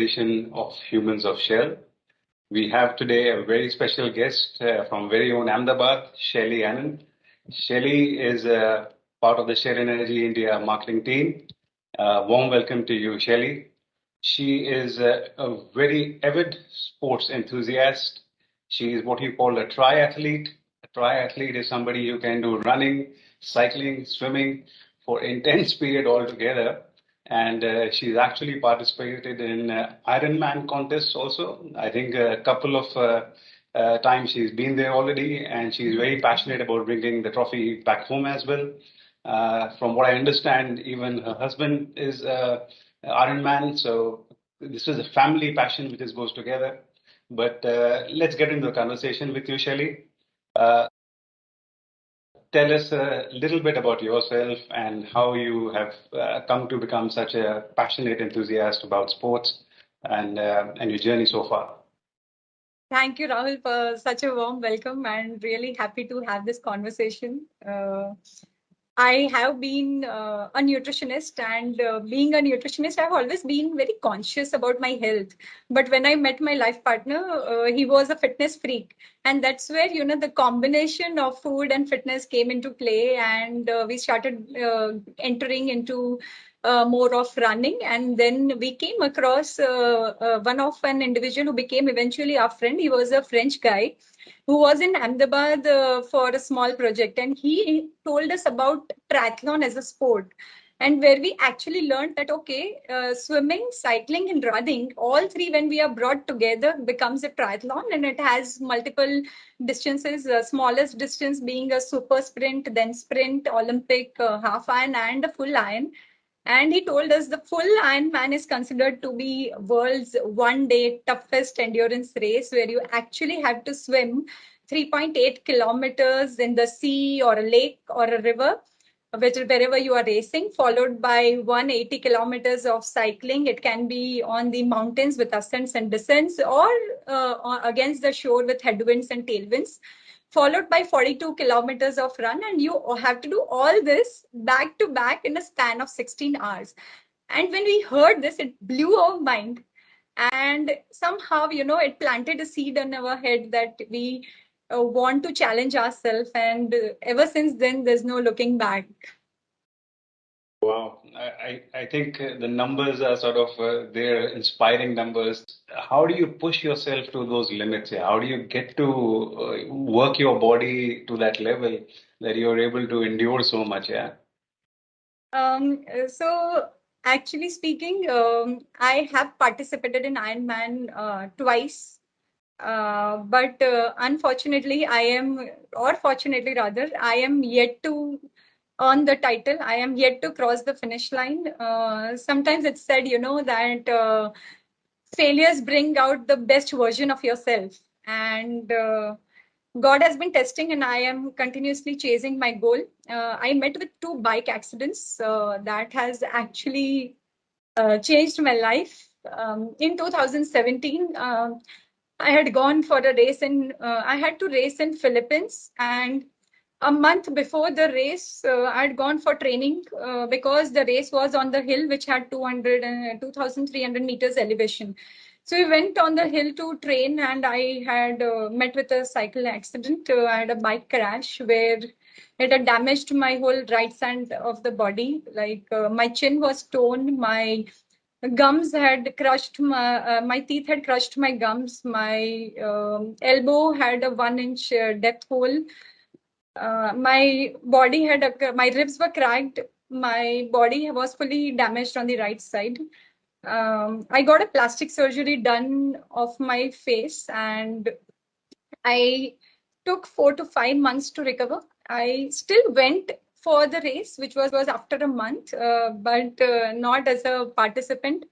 edition of Humans of Shell. We have today a very special guest from very own Ahmedabad, Shaily Anand. Shaily is part of the Shell Energy India marketing team. Warm welcome to you, Shaily. She is a very avid sports enthusiast. She is what you call a triathlete. A triathlete is somebody who can do running, cycling, swimming for intense period altogether. And she's actually participated in Ironman contests also. I think a couple of times she's been there already, and she's very passionate about bringing the trophy back home as well. From what I understand, even her husband is Ironman, so this is a family passion which just goes together. But let's get into the conversation with you, Shaily. Uh, Tell us a little bit about yourself and how you have come to become such a passionate enthusiast about sports and your journey so far. Thank you, Rahul, for such a warm welcome and really happy to have this conversation. I have been a nutritionist, and being a nutritionist, I've always been very conscious about my health. But when I met my life partner, he was a fitness freak. And that's where, the combination of food and fitness came into play. And we started entering into more of running. And then we came across one of an individual who became eventually our friend. He was a French guy who was in Ahmedabad for a small project, and he told us about triathlon as a sport. And where we actually learned that, okay, swimming, cycling, and running, all three, when we are brought together, becomes a triathlon, and it has multiple distances, smallest distance being a super sprint, then sprint, Olympic, half iron, and a full iron. And he told us the full Ironman is considered to be world's one-day toughest endurance race, where you actually have to swim 3.8 kilometers in the sea or a lake or a river, wherever you are racing, followed by 180 kilometers of cycling. It can be on the mountains with ascents and descents, or against the shore with headwinds and tailwinds, followed by 42 kilometers of run. And you have to do all this back to back in a span of 16 hours. And when we heard this, it blew our mind. And somehow, it planted a seed in our head that we want to challenge ourselves. And ever since then, there's no looking back. Wow, I think the numbers are sort of they're inspiring numbers. How do you push yourself to those limits? Yeah? How do you get to work your body to that level that you're able to endure so much? Yeah. So actually speaking, I have participated in Ironman twice. But unfortunately, or fortunately rather, I am yet to earn the title. I am yet to cross the finish line. Sometimes it's said, that failures bring out the best version of yourself. And God has been testing, and I am continuously chasing my goal. I met with two bike accidents that has actually changed my life. In 2017, I had gone for a race I had to race in Philippines, and a month before the race, I had gone for training because the race was on the hill, which had 2,300 meters elevation. So we went on the hill to train, and I had met with a cycle accident. I had a bike crash where it had damaged my whole right side of the body. Like my chin was torn, my gums had crushed my teeth had crushed my gums. My elbow had a 1 inch depth hole. My body had my ribs were cracked. My body was fully damaged on the right side. I got a plastic surgery done of my face, and I took 4 to 5 months to recover. I still went for the race, which was after a month, but not as a participant,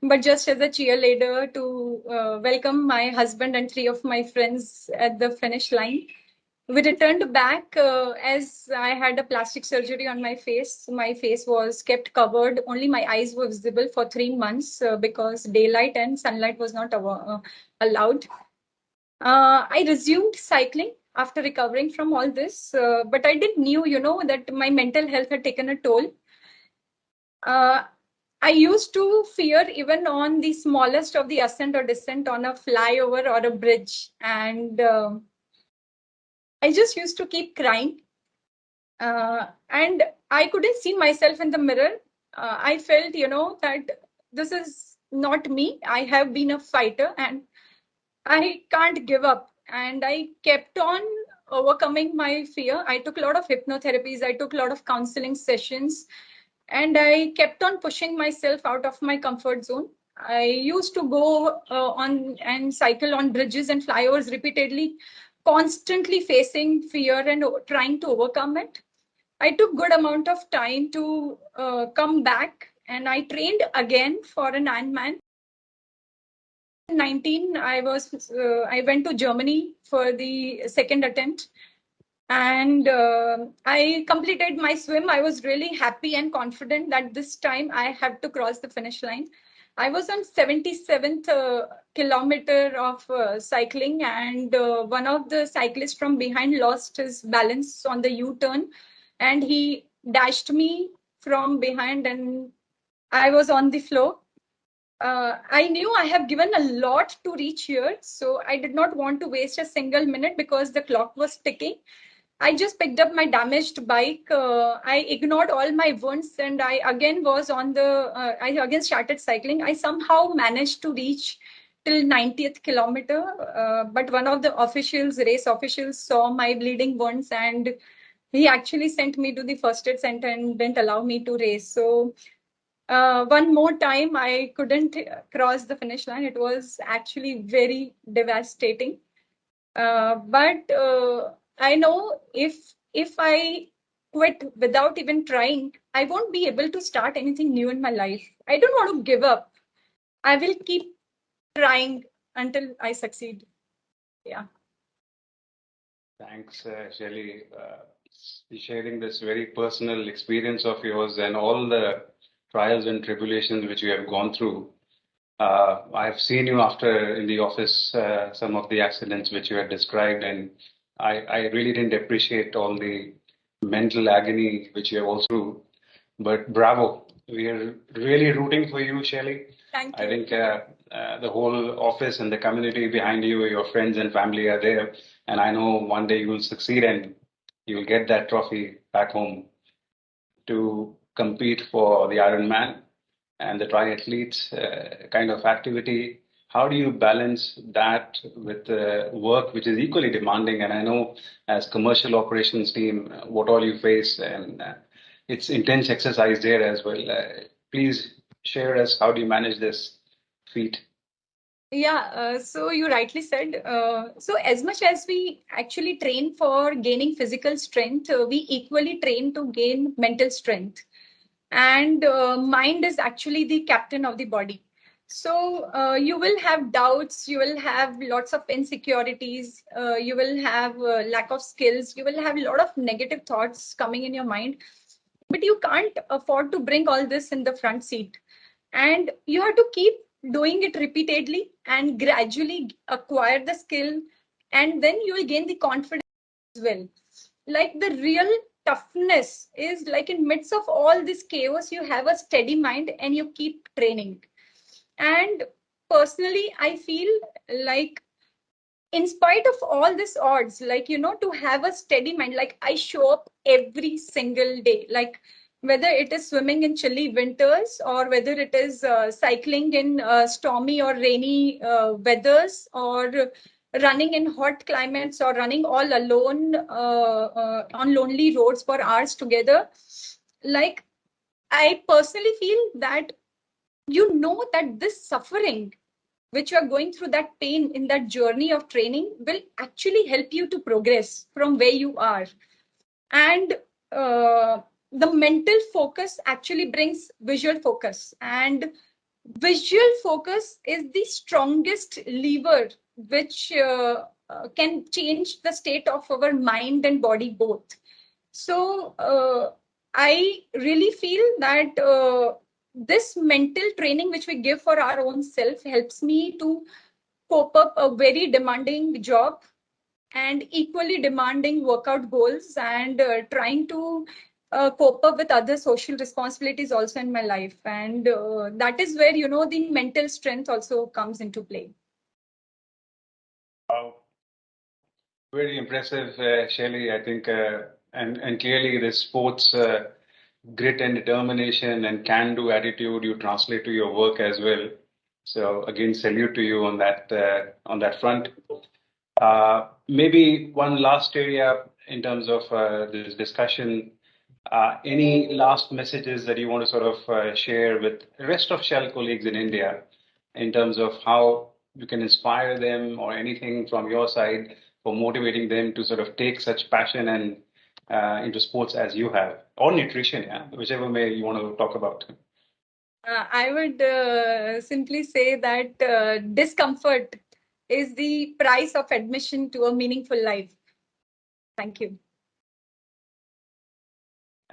but just as a cheerleader to welcome my husband and three of my friends at the finish line. We returned back as I had a plastic surgery on my face. My face was kept covered. Only my eyes were visible for 3 months because daylight and sunlight was not allowed. I resumed cycling after recovering from all this, but I didn't knew, that my mental health had taken a toll. Uh, I used to fear even on the smallest of the ascent or descent on a flyover or a bridge. And I just used to keep crying. And I couldn't see myself in the mirror. I felt, that this is not me. I have been a fighter and I can't give up. And I kept on overcoming my fear. I took a lot of hypnotherapies, I took a lot of counseling sessions, and I kept on pushing myself out of my comfort zone. I used to go on and cycle on bridges and flyovers repeatedly, constantly facing fear and trying to overcome it. I took good amount of time to come back, and I trained again for an Ironman. 19, I went to Germany for the second attempt, and I completed my swim. I was really happy and confident that this time I have to cross the finish line. I was on 77th kilometer of cycling, and one of the cyclists from behind lost his balance on the U-turn, and he dashed me from behind, and I was on the floor. I knew I have given a lot to reach here, so I did not want to waste a single minute because the clock was ticking. I just picked up my damaged bike. I ignored all my wounds, and I again was on the. I again started cycling. I somehow managed to reach till 90th kilometer, but one of the officials, race officials, saw my bleeding wounds, and he actually sent me to the first aid center and didn't allow me to race. So one more time, I couldn't cross the finish line. It was actually very devastating. But I know if I quit without even trying, I won't be able to start anything new in my life. I don't want to give up. I will keep trying until I succeed. Yeah. Thanks, Shaily, sharing this very personal experience of yours and all the trials and tribulations which you have gone through. I've seen you after in the office, some of the accidents which you had described, and I really didn't appreciate all the mental agony which you have also through. But bravo, we are really rooting for you, Shaily. Thank I you. think the whole office and the community behind you, your friends and family are there, and I know one day you will succeed and you will get that trophy back home to compete for the Ironman and the triathlete kind of activity. How do you balance that with work, which is equally demanding? And I know as commercial operations team, what all you face, and it's intense exercise there as well. Please share us how do you manage this feat? Yeah, so you rightly said. So as much as we actually train for gaining physical strength, we equally train to gain mental strength. And mind is actually the captain of the body. So you will have doubts, you will have lots of insecurities, you will have lack of skills, you will have a lot of negative thoughts coming in your mind, but you can't afford to bring all this in the front seat, and you have to keep doing it repeatedly and gradually acquire the skill, and then you will gain the confidence as well. Like the real toughness is like in midst of all this chaos, you have a steady mind and you keep training. And personally, I feel like in spite of all this odds, like, to have a steady mind, like I show up every single day, like whether it is swimming in chilly winters or whether it is cycling in stormy or rainy weathers, or running in hot climates, or running all alone on lonely roads for hours together. Like, I personally feel that that this suffering which you are going through, that pain in that journey of training, will actually help you to progress from where you are. And the mental focus actually brings visual focus, and visual focus is the strongest lever which can change the state of our mind and body both. So I really feel that this mental training which we give for our own self helps me to cope up a very demanding job and equally demanding workout goals, and trying to cope up with other social responsibilities also in my life. And that is where, the mental strength also comes into play. Wow. Very impressive, Shaily. I think, and clearly the sports grit and determination and can-do attitude you translate to your work as well. So again, salute to you on that front. Maybe one last area in terms of this discussion. Any last messages that you want to sort of share with the rest of Shell colleagues in India in terms of how you can inspire them or anything from your side for motivating them to sort of take such passion and into sports as you have, or nutrition, yeah, whichever may you want to talk about. I would simply say that discomfort is the price of admission to a meaningful life. Thank you.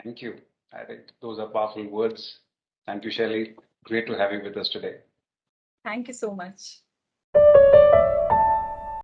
Thank you. I think those are powerful words. Thank you, Shaily. Great to have you with us today. Thank you so much.